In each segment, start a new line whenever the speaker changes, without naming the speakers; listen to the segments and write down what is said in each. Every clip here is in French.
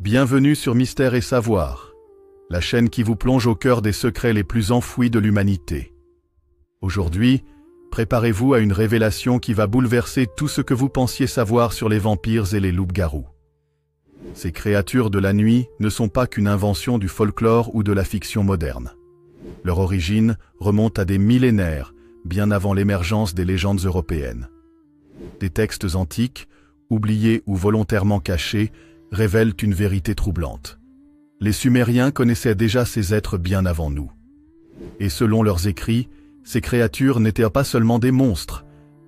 Bienvenue sur Mystère et Savoir, la chaîne qui vous plonge au cœur des secrets les plus enfouis de l'humanité. Aujourd'hui, préparez-vous à une révélation qui va bouleverser tout ce que vous pensiez savoir sur les vampires et les loups-garous. Ces créatures de la nuit ne sont pas qu'une invention du folklore ou de la fiction moderne. Leur origine remonte à des millénaires, bien avant l'émergence des légendes européennes. Des textes antiques, oubliés ou volontairement cachés, révèlent une vérité troublante. Les Sumériens connaissaient déjà ces êtres bien avant nous. Et selon leurs écrits, ces créatures n'étaient pas seulement des monstres,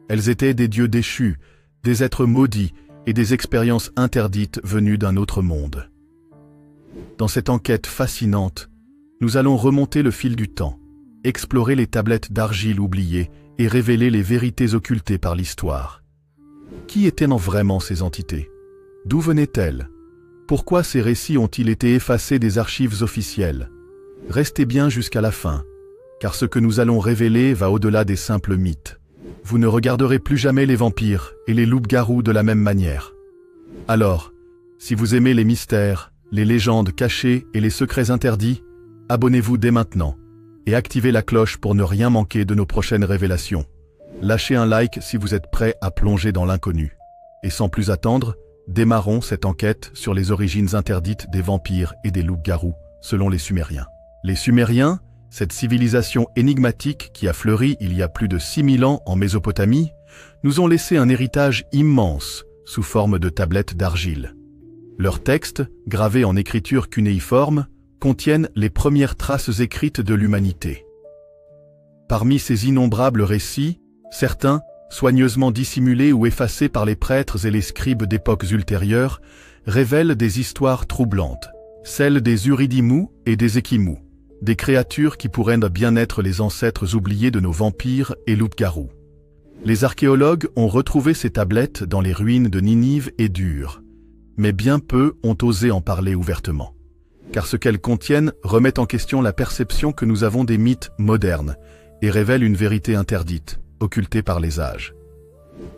elles étaient des dieux déchus, des êtres maudits et des expériences interdites venues d'un autre monde. Dans cette enquête fascinante, nous allons remonter le fil du temps, explorer les tablettes d'argile oubliées et révéler les vérités occultées par l'histoire. Qui étaient vraiment ces entités ? D'où venaient-elles ? Pourquoi ces récits ont-ils été effacés des archives officielles ? Restez bien jusqu'à la fin, car ce que nous allons révéler va au-delà des simples mythes. Vous ne regarderez plus jamais les vampires et les loups-garous de la même manière. Alors, si vous aimez les mystères, les légendes cachées et les secrets interdits, abonnez-vous dès maintenant et activez la cloche pour ne rien manquer de nos prochaines révélations. Lâchez un like si vous êtes prêt à plonger dans l'inconnu. Et sans plus attendre, démarrons cette enquête sur les origines interdites des vampires et des loups-garous, selon les Sumériens. Les Sumériens, cette civilisation énigmatique qui a fleuri il y a plus de 6000 ans en Mésopotamie, nous ont laissé un héritage immense sous forme de tablettes d'argile. Leurs textes, gravés en écriture cunéiforme, contiennent les premières traces écrites de l'humanité. Parmi ces innombrables récits, certains, soigneusement dissimulés ou effacés par les prêtres et les scribes d'époques ultérieures, révèlent des histoires troublantes, celles des Uridimmu et des Ekimmu, des créatures qui pourraient bien être les ancêtres oubliés de nos vampires et loups-garous. Les archéologues ont retrouvé ces tablettes dans les ruines de Ninive et d'Ur, mais bien peu ont osé en parler ouvertement, car ce qu'elles contiennent remet en question la perception que nous avons des mythes modernes et révèle une vérité interdite, occultées par les âges.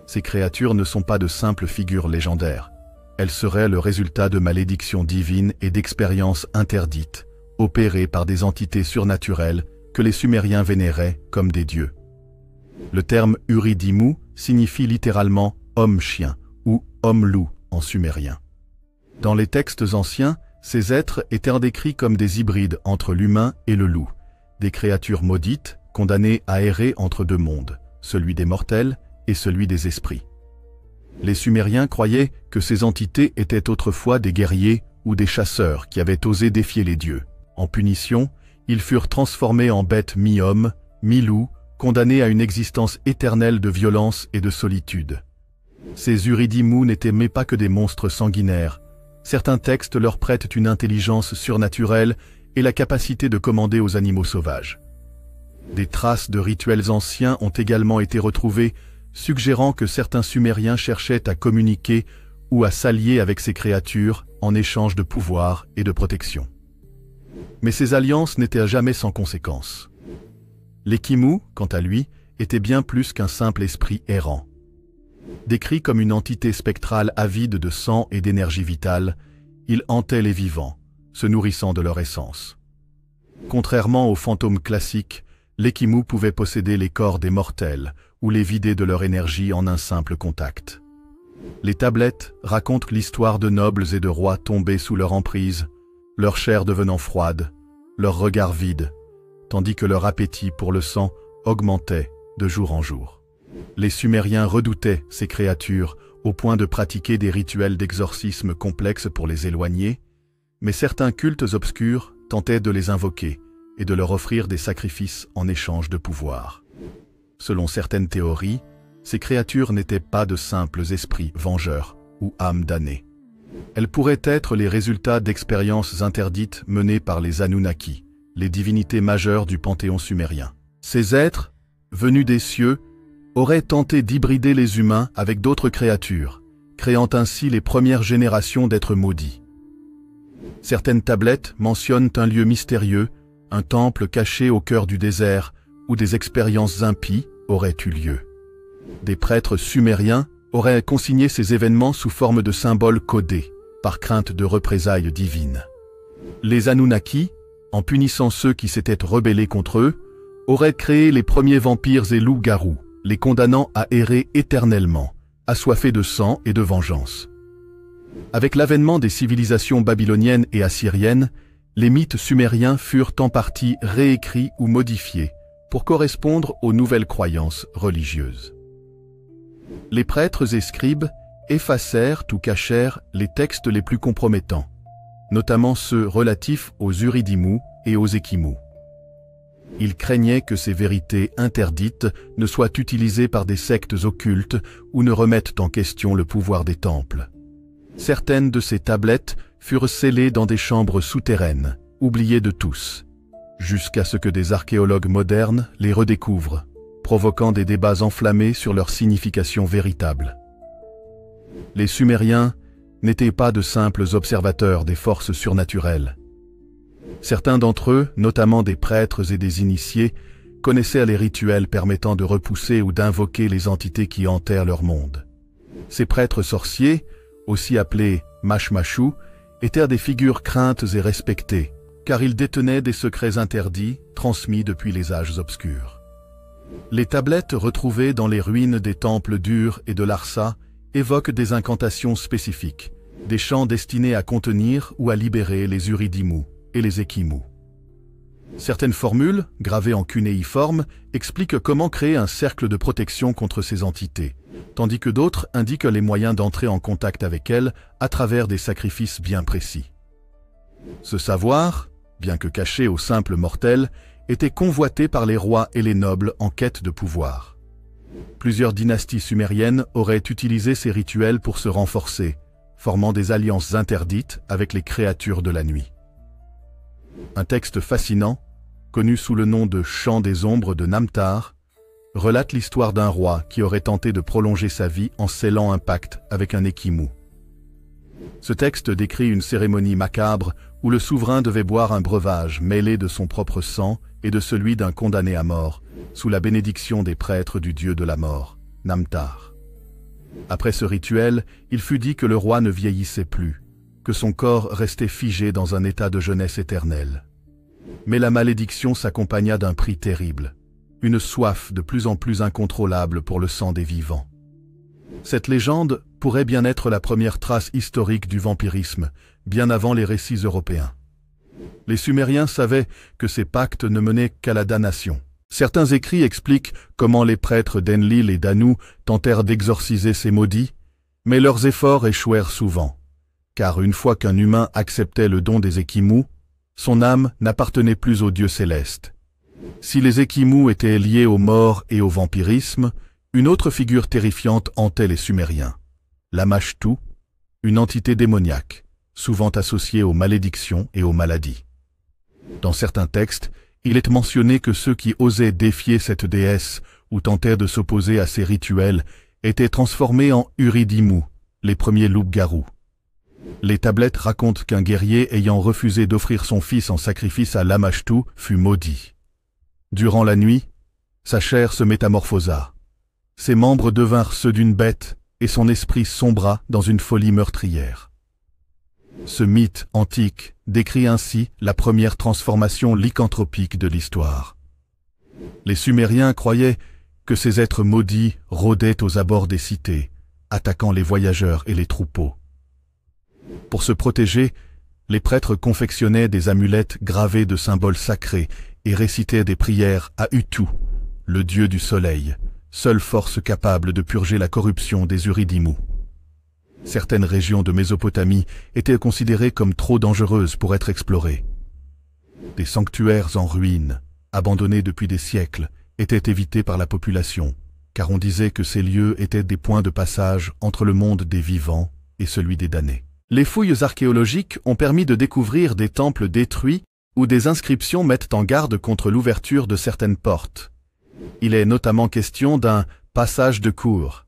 Ces créatures ne sont pas de simples figures légendaires. Elles seraient le résultat de malédictions divines et d'expériences interdites, opérées par des entités surnaturelles que les Sumériens vénéraient comme des dieux. Le terme Uridimmu signifie littéralement « homme-chien » ou « homme-loup » en sumérien. Dans les textes anciens, ces êtres étaient décrits comme des hybrides entre l'humain et le loup, des créatures maudites condamnées à errer entre deux mondes, celui des mortels et celui des esprits. Les Sumériens croyaient que ces entités étaient autrefois des guerriers ou des chasseurs qui avaient osé défier les dieux. En punition, ils furent transformés en bêtes mi-hommes, mi-loups, condamnés à une existence éternelle de violence et de solitude. Ces Uridimmu n'étaient mais pas que des monstres sanguinaires. Certains textes leur prêtent une intelligence surnaturelle et la capacité de commander aux animaux sauvages. Des traces de rituels anciens ont également été retrouvées, suggérant que certains Sumériens cherchaient à communiquer ou à s'allier avec ces créatures en échange de pouvoir et de protection. Mais ces alliances n'étaient jamais sans conséquences. L'Ekimmu, quant à lui, était bien plus qu'un simple esprit errant. Décrit comme une entité spectrale avide de sang et d'énergie vitale, il hantait les vivants, se nourrissant de leur essence. Contrairement aux fantômes classiques, l'Ekimmu pouvait posséder les corps des mortels ou les vider de leur énergie en un simple contact. Les tablettes racontent l'histoire de nobles et de rois tombés sous leur emprise, leur chair devenant froide, leur regard vide, tandis que leur appétit pour le sang augmentait de jour en jour. Les Sumériens redoutaient ces créatures au point de pratiquer des rituels d'exorcisme complexes pour les éloigner, mais certains cultes obscurs tentaient de les invoquer et de leur offrir des sacrifices en échange de pouvoir. Selon certaines théories, ces créatures n'étaient pas de simples esprits vengeurs ou âmes damnées. Elles pourraient être les résultats d'expériences interdites menées par les Anunnaki, les divinités majeures du panthéon sumérien. Ces êtres, venus des cieux, auraient tenté d'hybrider les humains avec d'autres créatures, créant ainsi les premières générations d'êtres maudits. Certaines tablettes mentionnent un lieu mystérieux, un temple caché au cœur du désert, où des expériences impies auraient eu lieu. Des prêtres sumériens auraient consigné ces événements sous forme de symboles codés, par crainte de représailles divines. Les Anunnaki, en punissant ceux qui s'étaient rebellés contre eux, auraient créé les premiers vampires et loups-garous, les condamnant à errer éternellement, assoiffés de sang et de vengeance. Avec l'avènement des civilisations babyloniennes et assyriennes, les mythes sumériens furent en partie réécrits ou modifiés pour correspondre aux nouvelles croyances religieuses. Les prêtres et scribes effacèrent ou cachèrent les textes les plus compromettants, notamment ceux relatifs aux Uridimmu et aux Ekimmu. Ils craignaient que ces vérités interdites ne soient utilisées par des sectes occultes ou ne remettent en question le pouvoir des temples. Certaines de ces tablettes furent scellées dans des chambres souterraines, oubliées de tous, jusqu'à ce que des archéologues modernes les redécouvrent, provoquant des débats enflammés sur leur signification véritable. Les Sumériens n'étaient pas de simples observateurs des forces surnaturelles. Certains d'entre eux, notamment des prêtres et des initiés, connaissaient les rituels permettant de repousser ou d'invoquer les entités qui hantèrent leur monde. Ces prêtres sorciers, aussi appelés Mashmashu, étaient des figures craintes et respectées, car ils détenaient des secrets interdits transmis depuis les âges obscurs. Les tablettes retrouvées dans les ruines des temples d'Ur et de Larsa évoquent des incantations spécifiques, des chants destinés à contenir ou à libérer les Uridimmu et les Ekimmu. Certaines formules, gravées en cunéiforme, expliquent comment créer un cercle de protection contre ces entités, tandis que d'autres indiquent les moyens d'entrer en contact avec elles à travers des sacrifices bien précis. Ce savoir, bien que caché aux simples mortels, était convoité par les rois et les nobles en quête de pouvoir. Plusieurs dynasties sumériennes auraient utilisé ces rituels pour se renforcer, formant des alliances interdites avec les créatures de la nuit. Un texte fascinant, connu sous le nom de Chant des ombres de Namtar, relate l'histoire d'un roi qui aurait tenté de prolonger sa vie en scellant un pacte avec un Ekimmu. Ce texte décrit une cérémonie macabre où le souverain devait boire un breuvage mêlé de son propre sang et de celui d'un condamné à mort, sous la bénédiction des prêtres du dieu de la mort, Namtar. Après ce rituel, il fut dit que le roi ne vieillissait plus, que son corps restait figé dans un état de jeunesse éternelle. Mais la malédiction s'accompagna d'un prix terrible, une soif de plus en plus incontrôlable pour le sang des vivants. Cette légende pourrait bien être la première trace historique du vampirisme, bien avant les récits européens. Les Sumériens savaient que ces pactes ne menaient qu'à la damnation. Certains écrits expliquent comment les prêtres d'Enlil et d'Anu tentèrent d'exorciser ces maudits, mais leurs efforts échouèrent souvent, car une fois qu'un humain acceptait le don des Ekimmu, son âme n'appartenait plus au Dieu céleste. Si les Ekimmu étaient liés aux morts et au vampirisme, une autre figure terrifiante hantait les Sumériens, l'Amashtu, une entité démoniaque, souvent associée aux malédictions et aux maladies. Dans certains textes, il est mentionné que ceux qui osaient défier cette déesse ou tentèrent de s'opposer à ses rituels étaient transformés en Uridimmu, les premiers loups-garous. Les tablettes racontent qu'un guerrier ayant refusé d'offrir son fils en sacrifice à l'Amashtu fut maudit. Durant la nuit, sa chair se métamorphosa. Ses membres devinrent ceux d'une bête et son esprit sombra dans une folie meurtrière. Ce mythe antique décrit ainsi la première transformation lycanthropique de l'histoire. Les Sumériens croyaient que ces êtres maudits rôdaient aux abords des cités, attaquant les voyageurs et les troupeaux. Pour se protéger, les prêtres confectionnaient des amulettes gravées de symboles sacrés et récitaient des prières à Utu, le dieu du soleil, seule force capable de purger la corruption des Uridimmu. Certaines régions de Mésopotamie étaient considérées comme trop dangereuses pour être explorées. Des sanctuaires en ruine, abandonnés depuis des siècles, étaient évités par la population, car on disait que ces lieux étaient des points de passage entre le monde des vivants et celui des damnés. Les fouilles archéologiques ont permis de découvrir des temples détruits où des inscriptions mettent en garde contre l'ouverture de certaines portes. Il est notamment question d'un « passage de cour »,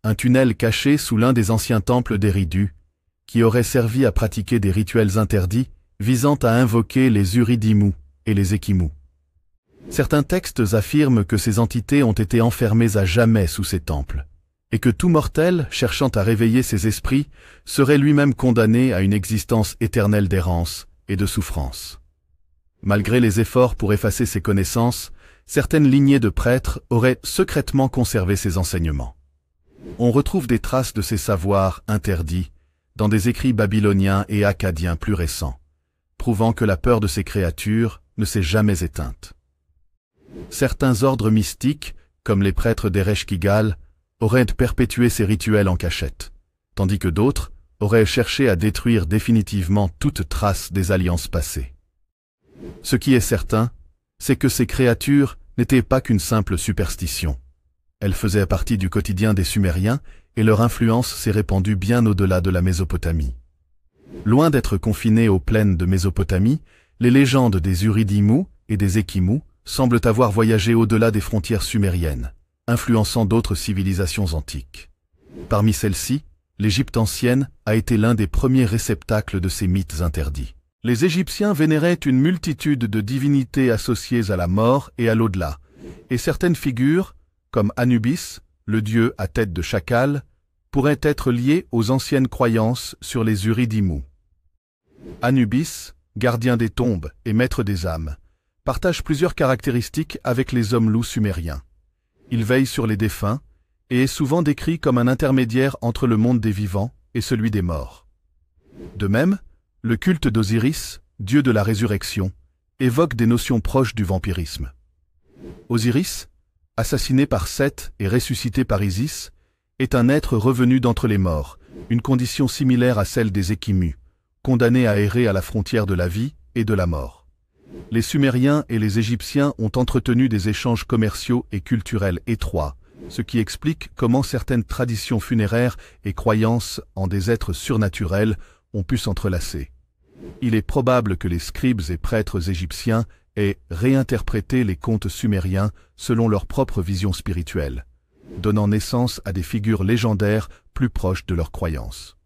un tunnel caché sous l'un des anciens temples d'Eridu, qui aurait servi à pratiquer des rituels interdits visant à invoquer les Uridimmu et les Ekimmu. Certains textes affirment que ces entités ont été enfermées à jamais sous ces temples, et que tout mortel, cherchant à réveiller ses esprits, serait lui-même condamné à une existence éternelle d'errance et de souffrance. Malgré les efforts pour effacer ces connaissances, certaines lignées de prêtres auraient secrètement conservé ces enseignements. On retrouve des traces de ces savoirs interdits dans des écrits babyloniens et akkadiens plus récents, prouvant que la peur de ces créatures ne s'est jamais éteinte. Certains ordres mystiques, comme les prêtres d'Ereshkigal, auraient perpétué ces rituels en cachette, tandis que d'autres auraient cherché à détruire définitivement toute trace des alliances passées. Ce qui est certain, c'est que ces créatures n'étaient pas qu'une simple superstition. Elles faisaient partie du quotidien des Sumériens et leur influence s'est répandue bien au-delà de la Mésopotamie. Loin d'être confinées aux plaines de Mésopotamie, les légendes des Uridimmu et des Ekimmu semblent avoir voyagé au-delà des frontières sumériennes, influençant d'autres civilisations antiques. Parmi celles-ci, l'Égypte ancienne a été l'un des premiers réceptacles de ces mythes interdits. Les Égyptiens vénéraient une multitude de divinités associées à la mort et à l'au-delà, et certaines figures, comme Anubis, le dieu à tête de chacal, pourraient être liées aux anciennes croyances sur les Uridimmu. Anubis, gardien des tombes et maître des âmes, partage plusieurs caractéristiques avec les hommes-loups sumériens. Il veille sur les défunts et est souvent décrit comme un intermédiaire entre le monde des vivants et celui des morts. De même, le culte d'Osiris, dieu de la résurrection, évoque des notions proches du vampirisme. Osiris, assassiné par Seth et ressuscité par Isis, est un être revenu d'entre les morts, une condition similaire à celle des Ekimmu, condamnés à errer à la frontière de la vie et de la mort. Les Sumériens et les Égyptiens ont entretenu des échanges commerciaux et culturels étroits, ce qui explique comment certaines traditions funéraires et croyances en des êtres surnaturels ont pu s'entrelacer. Il est probable que les scribes et prêtres égyptiens aient réinterprété les contes sumériens selon leur propre vision spirituelle, donnant naissance à des figures légendaires plus proches de leurs croyances.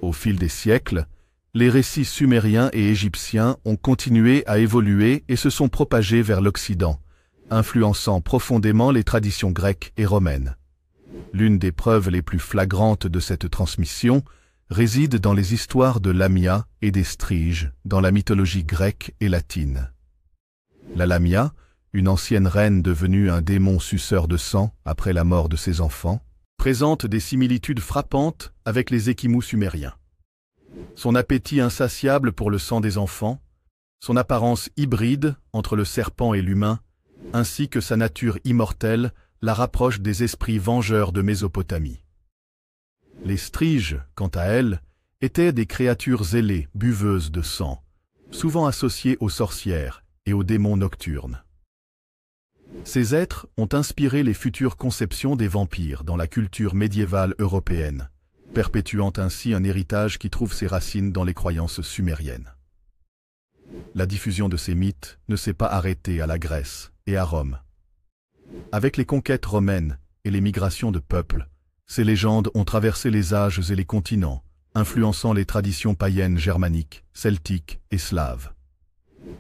Au fil des siècles, les récits sumériens et égyptiens ont continué à évoluer et se sont propagés vers l'Occident, influençant profondément les traditions grecques et romaines. L'une des preuves les plus flagrantes de cette transmission réside dans les histoires de Lamia et des Striges dans la mythologie grecque et latine. La Lamia, une ancienne reine devenue un démon suceur de sang après la mort de ses enfants, présente des similitudes frappantes avec les Ekimmu sumériens. Son appétit insatiable pour le sang des enfants, son apparence hybride entre le serpent et l'humain, ainsi que sa nature immortelle, la rapproche des esprits vengeurs de Mésopotamie. Les Striges, quant à elles, étaient des créatures zélées, buveuses de sang, souvent associées aux sorcières et aux démons nocturnes. Ces êtres ont inspiré les futures conceptions des vampires dans la culture médiévale européenne, perpétuant ainsi un héritage qui trouve ses racines dans les croyances sumériennes. La diffusion de ces mythes ne s'est pas arrêtée à la Grèce et à Rome. Avec les conquêtes romaines et les migrations de peuples, ces légendes ont traversé les âges et les continents, influençant les traditions païennes germaniques, celtiques et slaves.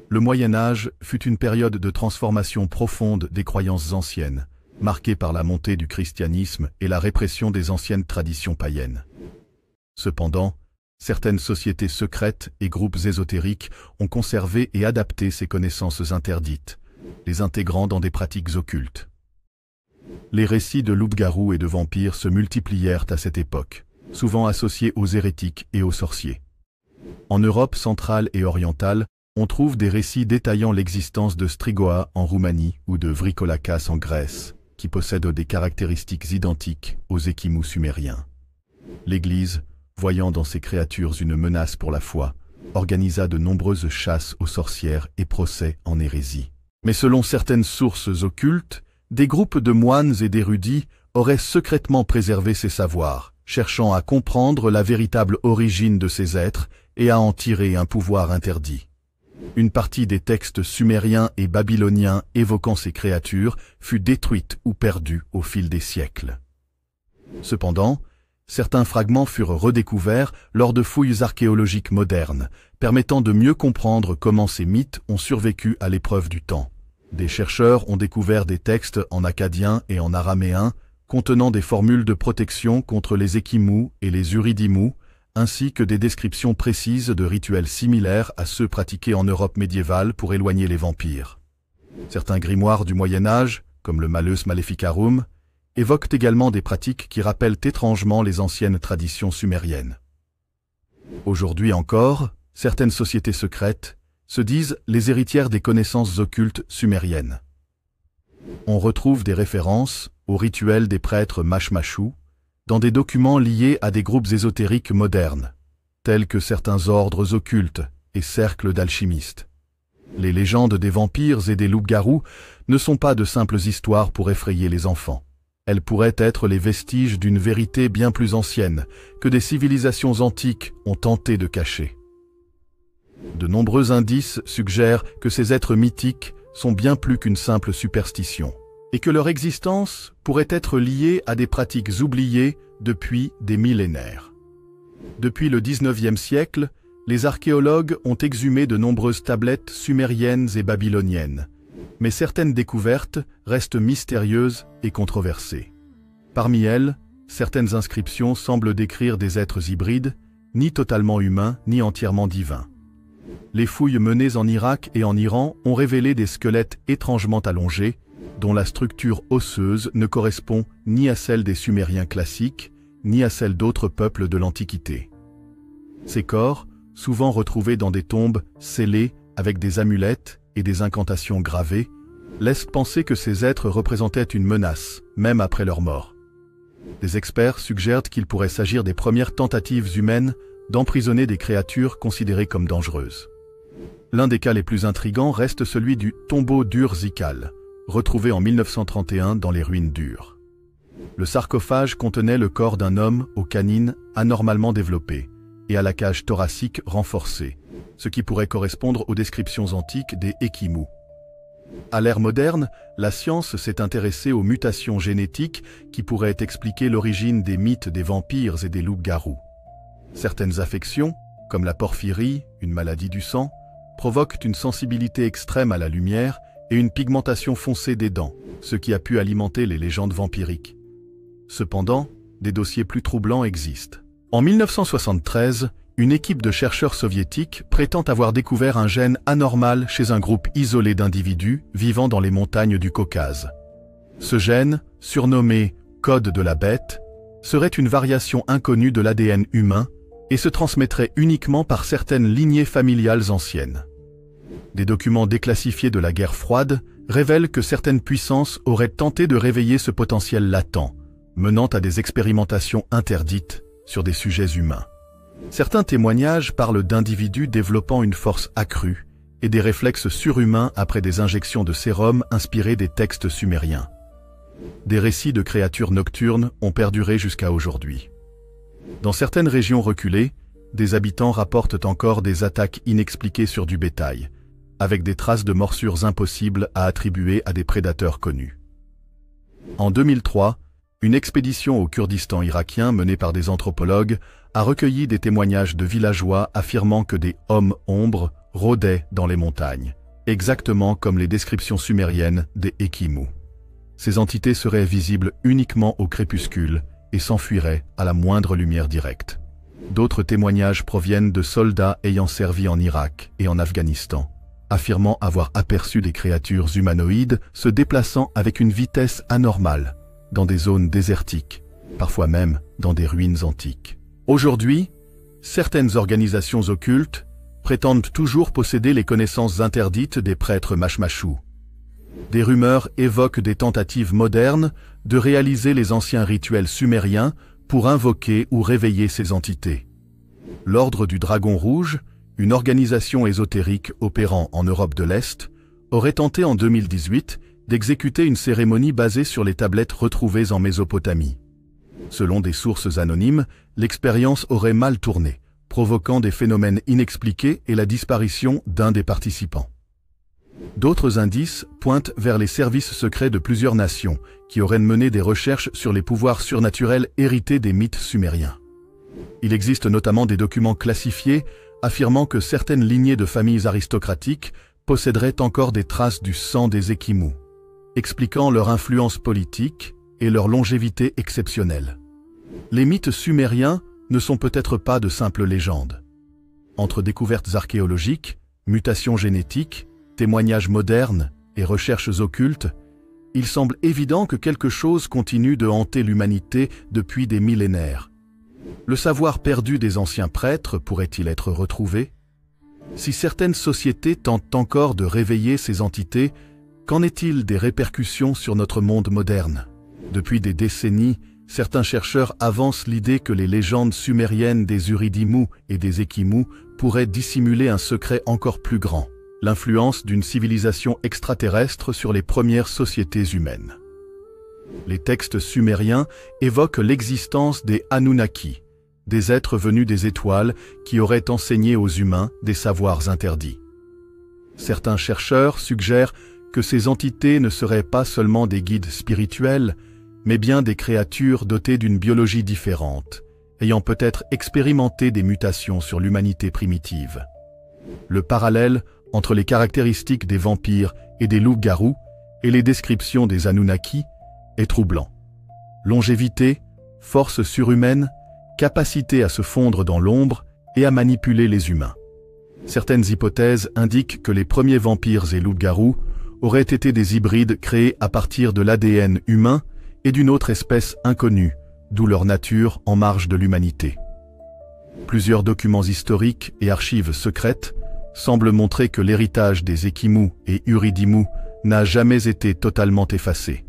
Le Moyen Âge fut une période de transformation profonde des croyances anciennes, marquée par la montée du christianisme et la répression des anciennes traditions païennes. Cependant, certaines sociétés secrètes et groupes ésotériques ont conservé et adapté ces connaissances interdites, les intégrant dans des pratiques occultes. Les récits de loups-garous et de vampires se multiplièrent à cette époque, souvent associés aux hérétiques et aux sorciers. En Europe centrale et orientale, on trouve des récits détaillant l'existence de Strigoa en Roumanie ou de Vrikolakas en Grèce, qui possèdent des caractéristiques identiques aux Ekimmu sumériens. L'Église, voyant dans ces créatures une menace pour la foi, organisa de nombreuses chasses aux sorcières et procès en hérésie. Mais selon certaines sources occultes, des groupes de moines et d'érudits auraient secrètement préservé ces savoirs, cherchant à comprendre la véritable origine de ces êtres et à en tirer un pouvoir interdit. Une partie des textes sumériens et babyloniens évoquant ces créatures fut détruite ou perdue au fil des siècles. Cependant, certains fragments furent redécouverts lors de fouilles archéologiques modernes, permettant de mieux comprendre comment ces mythes ont survécu à l'épreuve du temps. Des chercheurs ont découvert des textes en akkadien et en araméen, contenant des formules de protection contre les Ekimmu et les Uridimu, ainsi que des descriptions précises de rituels similaires à ceux pratiqués en Europe médiévale pour éloigner les vampires. Certains grimoires du Moyen-Âge, comme le Malleus Maleficarum, évoquent également des pratiques qui rappellent étrangement les anciennes traditions sumériennes. Aujourd'hui encore, certaines sociétés secrètes se disent les héritières des connaissances occultes sumériennes. On retrouve des références aux rituels des prêtres Mashmashu dans des documents liés à des groupes ésotériques modernes, tels que certains ordres occultes et cercles d'alchimistes. Les légendes des vampires et des loups-garous ne sont pas de simples histoires pour effrayer les enfants. Elles pourraient être les vestiges d'une vérité bien plus ancienne que des civilisations antiques ont tenté de cacher. De nombreux indices suggèrent que ces êtres mythiques sont bien plus qu'une simple superstition, et que leur existence pourrait être liée à des pratiques oubliées depuis des millénaires. Depuis le XIXe siècle, les archéologues ont exhumé de nombreuses tablettes sumériennes et babyloniennes, mais certaines découvertes restent mystérieuses et controversées. Parmi elles, certaines inscriptions semblent décrire des êtres hybrides, ni totalement humains, ni entièrement divins. Les fouilles menées en Irak et en Iran ont révélé des squelettes étrangement allongés, dont la structure osseuse ne correspond ni à celle des Sumériens classiques, ni à celle d'autres peuples de l'Antiquité. Ces corps, souvent retrouvés dans des tombes scellées avec des amulettes et des incantations gravées, laissent penser que ces êtres représentaient une menace, même après leur mort. Des experts suggèrent qu'il pourrait s'agir des premières tentatives humaines d'emprisonner des créatures considérées comme dangereuses. L'un des cas les plus intrigants reste celui du tombeau d'Ur-Zikal, retrouvé en 1931 dans les ruines d'Ur. Le sarcophage contenait le corps d'un homme aux canines anormalement développées et à la cage thoracique renforcée, ce qui pourrait correspondre aux descriptions antiques des Ekimmu. À l'ère moderne, la science s'est intéressée aux mutations génétiques qui pourraient expliquer l'origine des mythes des vampires et des loups-garous. Certaines affections, comme la porphyrie, une maladie du sang, provoquent une sensibilité extrême à la lumière et une pigmentation foncée des dents, ce qui a pu alimenter les légendes vampiriques. Cependant, des dossiers plus troublants existent. En 1973, une équipe de chercheurs soviétiques prétend avoir découvert un gène anormal chez un groupe isolé d'individus vivant dans les montagnes du Caucase. Ce gène, surnommé « code de la bête », serait une variation inconnue de l'ADN humain et se transmettrait uniquement par certaines lignées familiales anciennes. Des documents déclassifiés de la guerre froide révèlent que certaines puissances auraient tenté de réveiller ce potentiel latent, menant à des expérimentations interdites sur des sujets humains. Certains témoignages parlent d'individus développant une force accrue et des réflexes surhumains après des injections de sérum inspirés des textes sumériens. Des récits de créatures nocturnes ont perduré jusqu'à aujourd'hui. Dans certaines régions reculées, des habitants rapportent encore des attaques inexpliquées sur du bétail, avec des traces de morsures impossibles à attribuer à des prédateurs connus. En 2003, une expédition au Kurdistan irakien menée par des anthropologues a recueilli des témoignages de villageois affirmant que des hommes-ombres rôdaient dans les montagnes, exactement comme les descriptions sumériennes des Ekimmu. Ces entités seraient visibles uniquement au crépuscule et s'enfuiraient à la moindre lumière directe. D'autres témoignages proviennent de soldats ayant servi en Irak et en Afghanistan, affirmant avoir aperçu des créatures humanoïdes se déplaçant avec une vitesse anormale dans des zones désertiques, parfois même dans des ruines antiques. Aujourd'hui, certaines organisations occultes prétendent toujours posséder les connaissances interdites des prêtres Mashmashu. Des rumeurs évoquent des tentatives modernes de réaliser les anciens rituels sumériens pour invoquer ou réveiller ces entités. L'Ordre du Dragon Rouge, une organisation ésotérique opérant en Europe de l'Est, aurait tenté en 2018 d'exécuter une cérémonie basée sur les tablettes retrouvées en Mésopotamie. Selon des sources anonymes, l'expérience aurait mal tourné, provoquant des phénomènes inexpliqués et la disparition d'un des participants. D'autres indices pointent vers les services secrets de plusieurs nations qui auraient mené des recherches sur les pouvoirs surnaturels hérités des mythes sumériens. Il existe notamment des documents classifiés affirmant que certaines lignées de familles aristocratiques posséderaient encore des traces du sang des Ekimmu, expliquant leur influence politique et leur longévité exceptionnelle. Les mythes sumériens ne sont peut-être pas de simples légendes. Entre découvertes archéologiques, mutations génétiques, témoignages modernes et recherches occultes, il semble évident que quelque chose continue de hanter l'humanité depuis des millénaires. Le savoir perdu des anciens prêtres pourrait-il être retrouvé? Si certaines sociétés tentent encore de réveiller ces entités, qu'en est-il des répercussions sur notre monde moderne? Depuis des décennies, certains chercheurs avancent l'idée que les légendes sumériennes des Uridimmu et des Ekimmu pourraient dissimuler un secret encore plus grand, l'influence d'une civilisation extraterrestre sur les premières sociétés humaines. Les textes sumériens évoquent l'existence des Anunnaki, des êtres venus des étoiles qui auraient enseigné aux humains des savoirs interdits. Certains chercheurs suggèrent que ces entités ne seraient pas seulement des guides spirituels, mais bien des créatures dotées d'une biologie différente, ayant peut-être expérimenté des mutations sur l'humanité primitive. Le parallèle entre les caractéristiques des vampires et des loups-garous et les descriptions des Anunnaki est troublant. Longévité, force surhumaine, capacité à se fondre dans l'ombre et à manipuler les humains. Certaines hypothèses indiquent que les premiers vampires et loups-garous auraient été des hybrides créés à partir de l'ADN humain et d'une autre espèce inconnue, d'où leur nature en marge de l'humanité. Plusieurs documents historiques et archives secrètes semblent montrer que l'héritage des Ekimmu et Uridimmu n'a jamais été totalement effacé.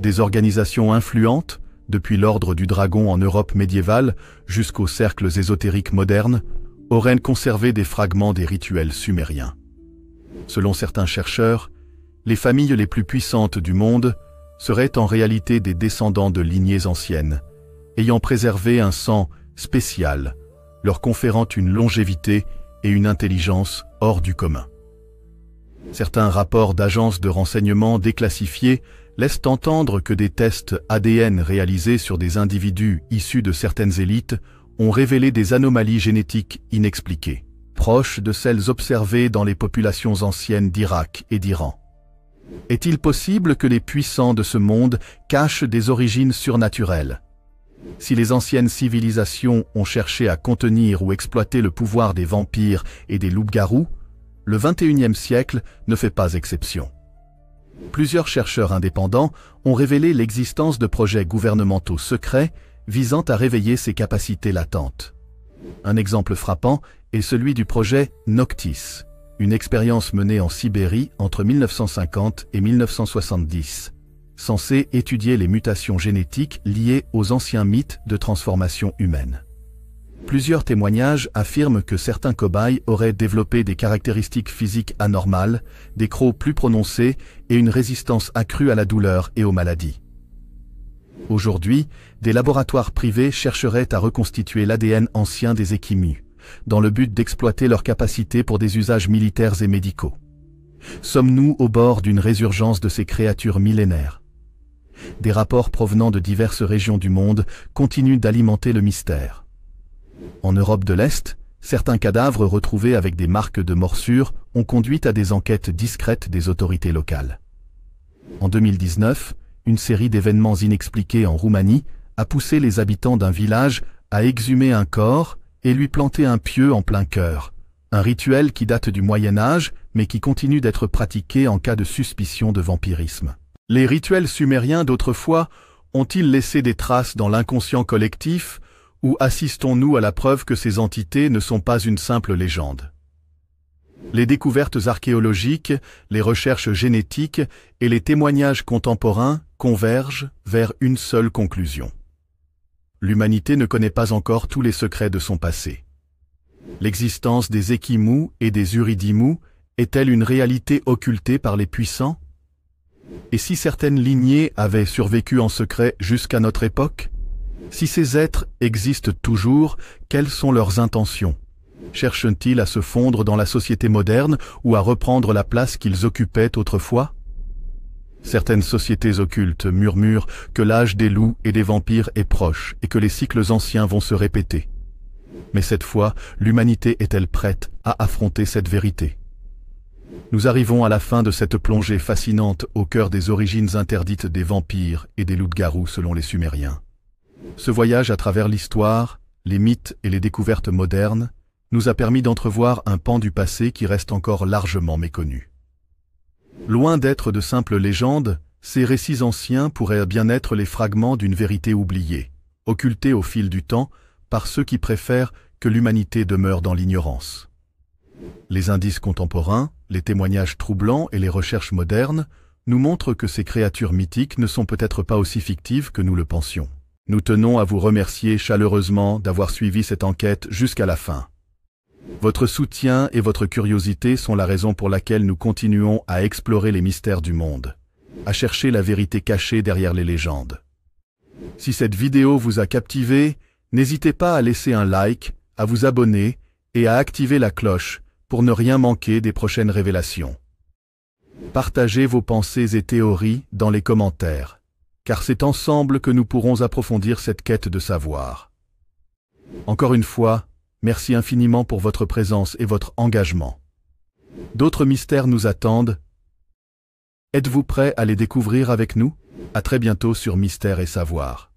Des organisations influentes, depuis l'ordre du dragon en Europe médiévale jusqu'aux cercles ésotériques modernes, auraient conservé des fragments des rituels sumériens. Selon certains chercheurs, les familles les plus puissantes du monde seraient en réalité des descendants de lignées anciennes, ayant préservé un sang spécial, leur conférant une longévité et une intelligence hors du commun. Certains rapports d'agences de renseignement déclassifiés laissent entendre que des tests ADN réalisés sur des individus issus de certaines élites ont révélé des anomalies génétiques inexpliquées, proches de celles observées dans les populations anciennes d'Irak et d'Iran. Est-il possible que les puissants de ce monde cachent des origines surnaturelles? Si les anciennes civilisations ont cherché à contenir ou exploiter le pouvoir des vampires et des loups-garous, le XXIe siècle ne fait pas exception. Plusieurs chercheurs indépendants ont révélé l'existence de projets gouvernementaux secrets visant à réveiller ces capacités latentes. Un exemple frappant est celui du projet Noctis, une expérience menée en Sibérie entre 1950 et 1970, censée étudier les mutations génétiques liées aux anciens mythes de transformation humaine. Plusieurs témoignages affirment que certains cobayes auraient développé des caractéristiques physiques anormales, des crocs plus prononcés et une résistance accrue à la douleur et aux maladies. Aujourd'hui, des laboratoires privés chercheraient à reconstituer l'ADN ancien des Ekimmu, dans le but d'exploiter leurs capacités pour des usages militaires et médicaux. Sommes-nous au bord d'une résurgence de ces créatures millénaires? Des rapports provenant de diverses régions du monde continuent d'alimenter le mystère. En Europe de l'Est, certains cadavres retrouvés avec des marques de morsures ont conduit à des enquêtes discrètes des autorités locales. En 2019, une série d'événements inexpliqués en Roumanie a poussé les habitants d'un village à exhumer un corps et lui planter un pieu en plein cœur, un rituel qui date du Moyen Âge mais qui continue d'être pratiqué en cas de suspicion de vampirisme. Les rituels sumériens d'autrefois ont-ils laissé des traces dans l'inconscient collectif ou assistons-nous à la preuve que ces entités ne sont pas une simple légende? Les découvertes archéologiques, les recherches génétiques et les témoignages contemporains convergent vers une seule conclusion. L'humanité ne connaît pas encore tous les secrets de son passé. L'existence des Ekimmu et des Uridimmu est-elle une réalité occultée par les puissants? Et si certaines lignées avaient survécu en secret jusqu'à notre époque? Si ces êtres existent toujours, quelles sont leurs intentions? Cherchent-ils à se fondre dans la société moderne ou à reprendre la place qu'ils occupaient autrefois? Certaines sociétés occultes murmurent que l'âge des loups et des vampires est proche et que les cycles anciens vont se répéter. Mais cette fois, l'humanité est-elle prête à affronter cette vérité? Nous arrivons à la fin de cette plongée fascinante au cœur des origines interdites des vampires et des loups-garous selon les Sumériens. Ce voyage à travers l'histoire, les mythes et les découvertes modernes nous a permis d'entrevoir un pan du passé qui reste encore largement méconnu. Loin d'être de simples légendes, ces récits anciens pourraient bien être les fragments d'une vérité oubliée, occultée au fil du temps par ceux qui préfèrent que l'humanité demeure dans l'ignorance. Les indices contemporains, les témoignages troublants et les recherches modernes nous montrent que ces créatures mythiques ne sont peut-être pas aussi fictives que nous le pensions. Nous tenons à vous remercier chaleureusement d'avoir suivi cette enquête jusqu'à la fin. Votre soutien et votre curiosité sont la raison pour laquelle nous continuons à explorer les mystères du monde, à chercher la vérité cachée derrière les légendes. Si cette vidéo vous a captivé, n'hésitez pas à laisser un like, à vous abonner et à activer la cloche pour ne rien manquer des prochaines révélations. Partagez vos pensées et théories dans les commentaires, car c'est ensemble que nous pourrons approfondir cette quête de savoir. Encore une fois, merci infiniment pour votre présence et votre engagement. D'autres mystères nous attendent. Êtes-vous prêts à les découvrir avec nous? À très bientôt sur Mystère et Savoir.